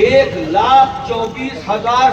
1,24,000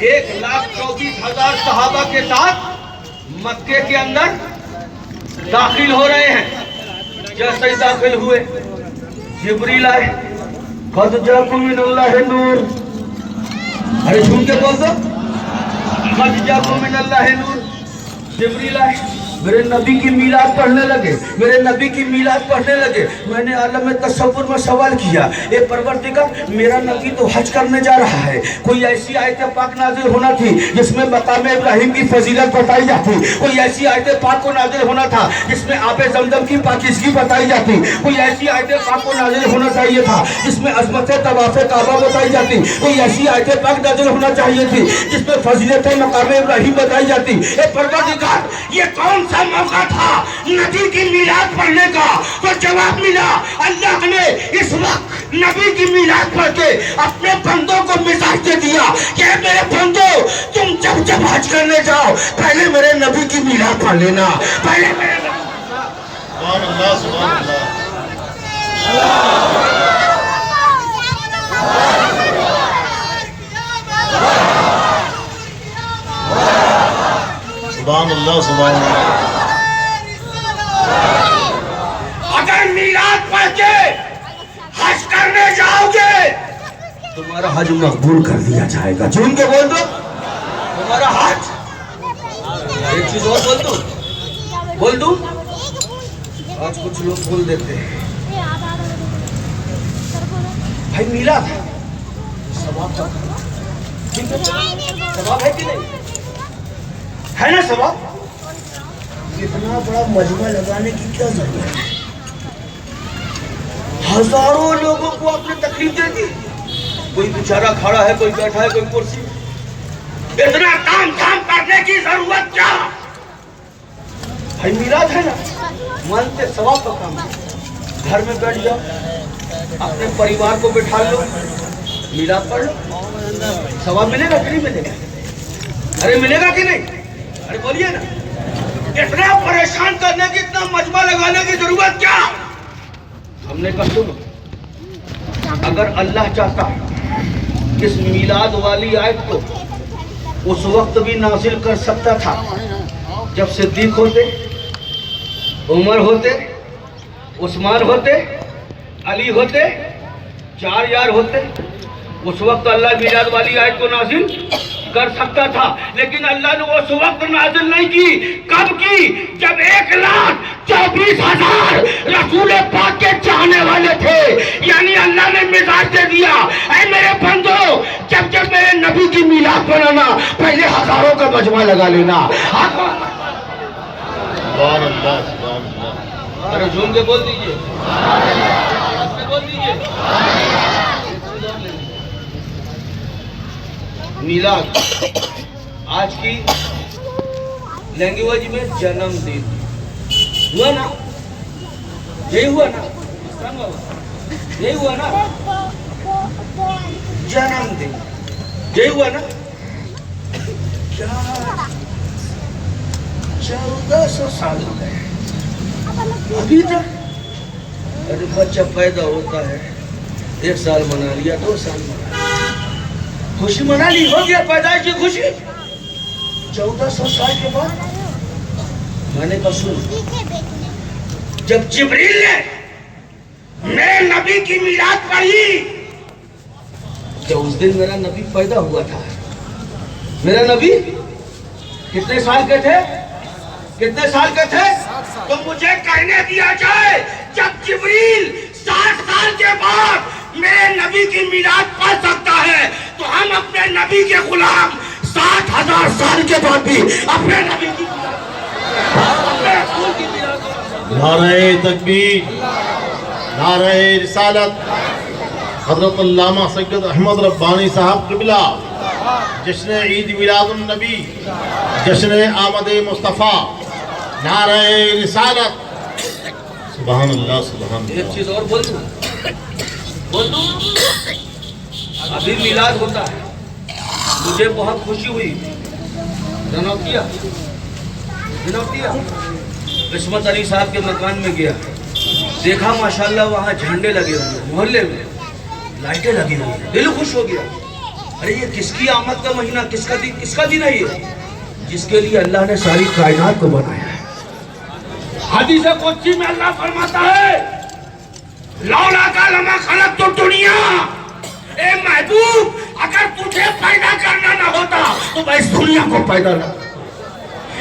1,24,000 صحابہ کے ساتھ مکے کے اندر داخل ہو رہے ہیں. جیسے ہی داخل ہوئے جبریل آئے. قد جاءکم من اللہ نور. ارے جھوم کے بول دو. قد جاءکم من اللہ نور. جبریل آئے, میرے نبی کی میلاد پڑھنے لگے, میرے نبی کی میلاد پڑھنے لگے. میں نے عالم تصور میں سوال کیا, اے پروردگار میرا نبی تو حج کرنے جا رہا ہے, کوئی ایسی آیت پاک نازل ہونا تھی جس میں مقام ابراہیم کی فضیلت بتائی جاتی, کوئی ایسی آیت پاک کو نازل ہونا تھا جس میں آب زمزم کی پاکیزگی بتائی جاتی, کوئی ایسی آیت پاک کو نازل ہونا چاہیے تھا جس میں عظمت طواف کعبہ بتائی جاتی, کوئی ایسی آیت پاک نازل ہونا چاہیے تھی جس میں فضیلت مقام ابراہیم بتائی جاتی. اے پروردگار یہ کون سا موقع تھا نبی کی میلاد پڑھنے کا؟ تو جواب ملا, اللہ نے اس وقت نبی کی میلاد پڑھ کے اپنے بندوں کو مزاج دے دیا کہ میرے بندوں تم جب حج کرنے جاؤ پہلے میرے نبی کی میلاد پڑھ لینا, پہلے میرے سبحان اللہ سبحان اللہ. سبحان اللہ سبحان اللہ. اگر میلاد پڑھ کے حج کرنے جاؤ گے تمہارا حج مقبول کر دیا جائے گا. جھوم کے بول دو تمہارا حج. ایک چیز اور بول دوں آج کچھ لوگ بول دیتے ہیں بھائی میلاد ثواب ہے کہ نہیں ہے نا ثواب؟ اتنا بڑا مجمع لگانے کی کیا ضرورت ہے؟ ہزاروں لوگوں کو آپ نے تکلیف دے دی, کوئی بیچارہ کھڑا ہے, کوئی بیٹھا ہے, کوئی کرسی. اتنا کام کرنے کی ضرورت کیا؟ بھائی میلاد ہے نا, مانتے ثواب کا کام ہے. گھر میں بیٹھ جاؤ, اپنے پریوار کو بٹھا لو, میلاد پڑھ لو, ثواب ملے گا کہ نہیں ملے گا؟ ارے ملے گا کہ نہیں؟ ارے بولیے نا. اتنا پریشان کرنے کی, اتنا مجمع لگانے کی ضرورت کیا؟ ہم نے کہا سنو, اگر اللہ چاہتا اس میلاد والی آیت کو اس وقت بھی نازل کر سکتا تھا جب صدیق ہوتے, عمر ہوتے, عثمان ہوتے, علی ہوتے, 4 یار ہوتے. اس وقت اللہ میلاد والی آیت کو نازل کر سکتا تھا, لیکن اللہ نے اس وقت نازل نہیں کی. کب کی؟ جب 1,24,000 رسول پاک کے چاہنے والے تھے. یعنی اللہ نے مزاج دے دیا, اے میرے بندو جب میرے نبی کی میلاد بنانا پہلے ہزاروں کا مجمع لگا لینا. سبحان اللہ سبحان اللہ. ارے جھوم کے بول دیجئے, بول دیجئے. میلاد آج کی لینگویج میں جنم دن ہوا نا, یہی ہوا نا, یہی ہوا نا, جنم دن یہی ہوا نا. 1400 سال ہو گئے ابھی تک. ارے بچہ پیدا ہوتا ہے 1 سال منا لیا, 2 سال منا لیا, خوشی منا لی, ہو گیا پیدائش کی خوشی. 1400 سال کے بعد میں نے کہا سنو, جب جبریل نے میرے نبی کی میلاد پڑھی کہ اس دن میرا نبی پیدا ہوا تھا. میرا نبی کتنے سال کے تھے؟ کتنے سال کے تھے؟ تو مجھے کہنے دیا جائے جب جبریل 60 سال کے بعد میرے نبی کی میلاد پڑھ سکتا ہے تو ہم اپنے نبی کے غلام 60,000 سال کے بعد بھی اپنے نبی کی نعرہ تکبیر, نعرہ رسالت. حضرت علامہ سید احمد ربانی صاحب قبلہ جشن عید میلاد النبی, جشن آمد مصطفیٰ, نعرہ رسالت. سبحان اللہ سبحان اللہ. ایک چیز اور بول دوں, ابھی میلاد ہوتا ہے, مجھے بہت خوشی ہوئی. جنوتیا عصمت علی صاحب کے مکان میں گیا, دیکھا ماشاءاللہ وہاں جھنڈے لگے ہوئے, محلے میں لائٹیں لگی ہوئی, دل خوش ہو گیا. ارے یہ کس کی آمد کا مہینہ، کس کا دن ہے یہ؟ جس کے لیے اللہ نے ساری کائنات کو بنایا ہے۔ حدیث قدسی میں اللہ فرماتا ہے لولا کا لما خلقت الدنیا، اے محبوب اگر تجھے پیدا کرنا نہ ہوتا تو میں اس دنیا کو پیدا نہ کرتا۔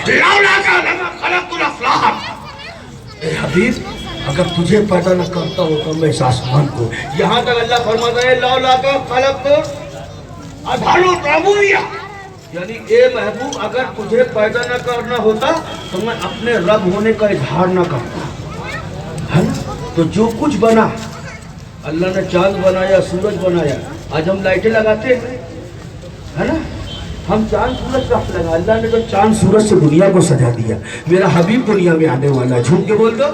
لولا کا لما خلقت الافلاک، اے حبیب اگر تجھے پیدا نہ کرتا ہوتا میں اس آسمان کو۔ یہاں تک اللہ فرماتا ہے لولا کا خلقت اظہر الربوبیہ، یعنی اے محبوب اگر تجھے پیدا نہ کرنا ہوتا تو میں اپنے رب ہونے کا اظہار نہ کرتا، ہے نا؟ تو جو کچھ بنا، اللہ نے چاند بنایا، سورج بنایا، آج ہم لائٹیں لگاتے ہیں، ہے نا؟ ہم چاند سورج کا لگا، اللہ نے تو چاند سورج سے دنیا کو سجا دیا۔ میرا حبیب دنیا میں آنے والا ہے، جھوم کے بول دو،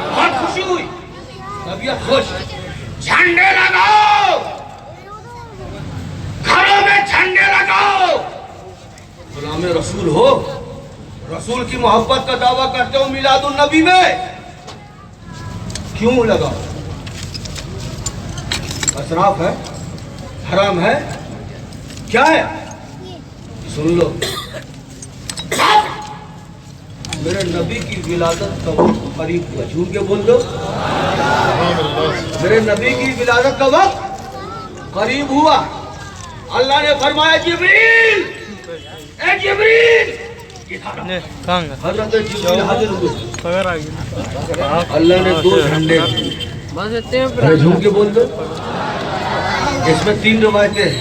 بہت خوشی ہوئی، طبیعت خوش۔ جھنڈے لگاؤ، گھروں میں جھنڈے لگاؤ۔ غلام رسول ہو، رسول کی محبت کا دعویٰ کرتے ہو میلاد النبی میں، کیوں لگاؤ؟ اسراف ہے، حرام ہے، کیا ہے؟ سن لو، میرے نبی کی ولادت کا وقت قریب ہوا، جھوم کے بول دو، میرے نبی کی ولادت کا وقت قریب ہوا۔ اللہ نے فرمایا جبریل، اے جبریل، حضرت جبریل حاضر ہوئے، اللہ نے 2 جھنڈے، جھوم کے بول دو۔ اس میں 3 روایتیں ہیں،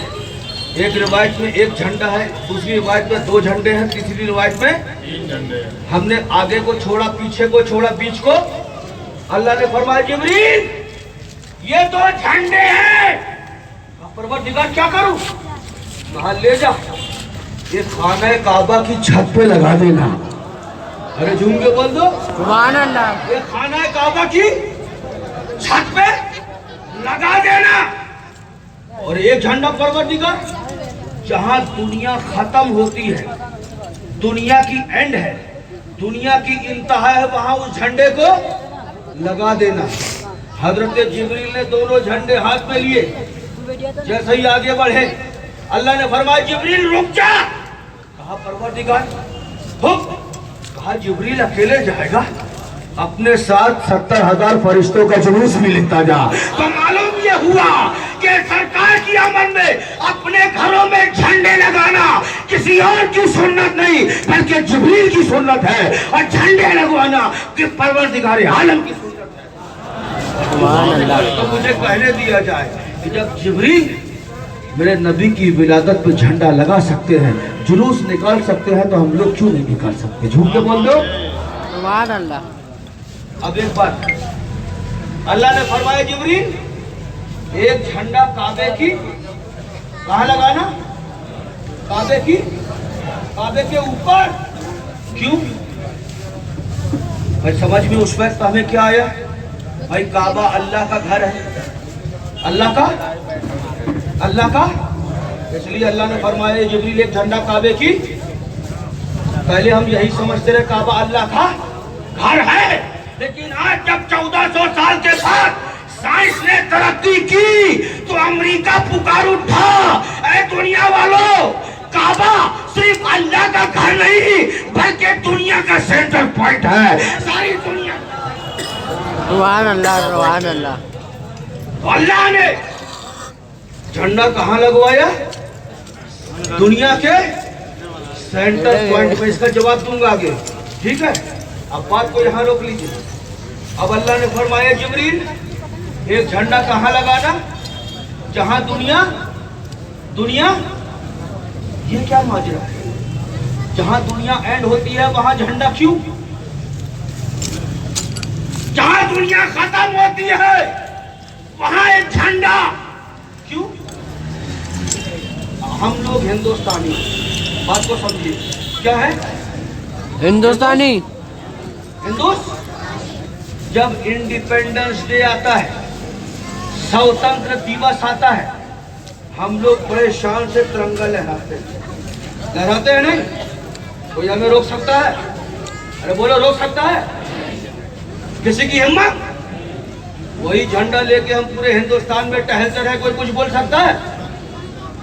ایک روایت میں 1 جھنڈا ہے، دوسری روایت میں 2 جھنڈے ہیں، تیسری روایت میں 3 جھنڈے ہیں۔ ہم نے آگے کو چھوڑا، پیچھے کو چھوڑا، بیچ کو۔ اللہ نے فرمایا جبریل یہ 2 جھنڈے ہیں، پروردگار کیا کروں؟ کہا لے جا، یہ خانہ کعبہ کی چھت پہ لگا دینا۔ ارے جھوم کے بول دو، سبحان اللہ، یہ خانہ کعبہ کی چھت پہ لگا دینا۔ اور 1 جھنڈا پروردگار، جہاں دنیا ختم ہوتی ہے، دنیا کی اینڈ ہے، دنیا کی انتہا ہے، وہاں اس جھنڈے کو لگا دینا۔ حضرت جبریل نے دونوں جھنڈے ہاتھ میں لیے، جیسے ہی آگے بڑھے اللہ نے فرمایا جبریل رک جا۔ کہا پروردگار حکم، کہا جبریل اکیلے جائے گا؟ اپنے ساتھ 70,000 فرشتوں کا جلوس بھی لیتا جا۔ تو معلوم یہ ہوا کہ سرکار کی آمد میں اپنے گھروں میں جھنڈے لگانا کسی اور کی سنت نہیں بلکہ جبریل کی سنت ہے، اور جھنڈے لگوانا کہ پروردگار عالم کی سنت ہے۔ تو مجھے کہنے دیا جائے کہ جب جبریل میرے نبی کی ولادت پہ جھنڈا لگا سکتے ہیں، جلوس نکال سکتے ہیں، تو ہم لوگ کیوں نہیں نکال سکتے؟ جھوم کے بول دو، سبحان اللہ۔ اب ایک بات، اللہ نے فرمایا جبریل 1 جھنڈا کعبے کی کہاں لگانا؟ کعبے کے اوپر۔ کیوں؟ بھائی سمجھ میں اس وقت ہمیں کیا آیا؟ بھائی کعبہ اللہ کا گھر ہے، اللہ کا، اس لیے اللہ نے فرمایا جبریل 1 جھنڈا کعبے کی۔ پہلے ہم یہی سمجھتے رہے کعبہ اللہ کا گھر ہے، لیکن آج جب 1400 سال کے بعد سائنس نے ترقی کی تو امریکہ پکار اٹھا، اے دنیا والوں، کعبہ صرف اللہ کا گھر نہیں بلکہ دنیا کا سینٹر پوائنٹ ہے، ساری دنیا۔ سبحان اللہ، سبحان اللہ۔ اللہ نے جھنڈا کہاں لگوایا؟ دنیا کے سینٹر پوائنٹ میں۔ اس کا جواب دوں گا آگے، ٹھیک ہے؟ اب بات کو یہاں روک لیجیے۔ اب اللہ نے فرمایا جبریل 1 جھنڈا کہاں لگانا؟ جہاں دنیا، یہ کیا ماجرا ہے؟ جہاں دنیا اینڈ ہوتی ہے وہاں جھنڈا کیوں؟ جہاں دنیا ختم ہوتی ہے وہاں ایک جھنڈا کیوں؟ ہم لوگ ہندوستانی، بات کو سمجھیے، کیا ہے ہندوستانی؟ جب انڈیپینڈنس ڈے آتا ہے، سوتنتر دیوس آتا ہے، ہم لوگ بڑے شان سے ترنگا لہراتے ہیں نہیں؟ کوئی ہمیں روک سکتا ہے؟ ارے بولو، روک سکتا ہے کسی کی ہمت؟ وہی جھنڈا لے کے ہم پورے ہندوستان میں ٹہلتے رہے، کوئی کچھ بول سکتا ہے؟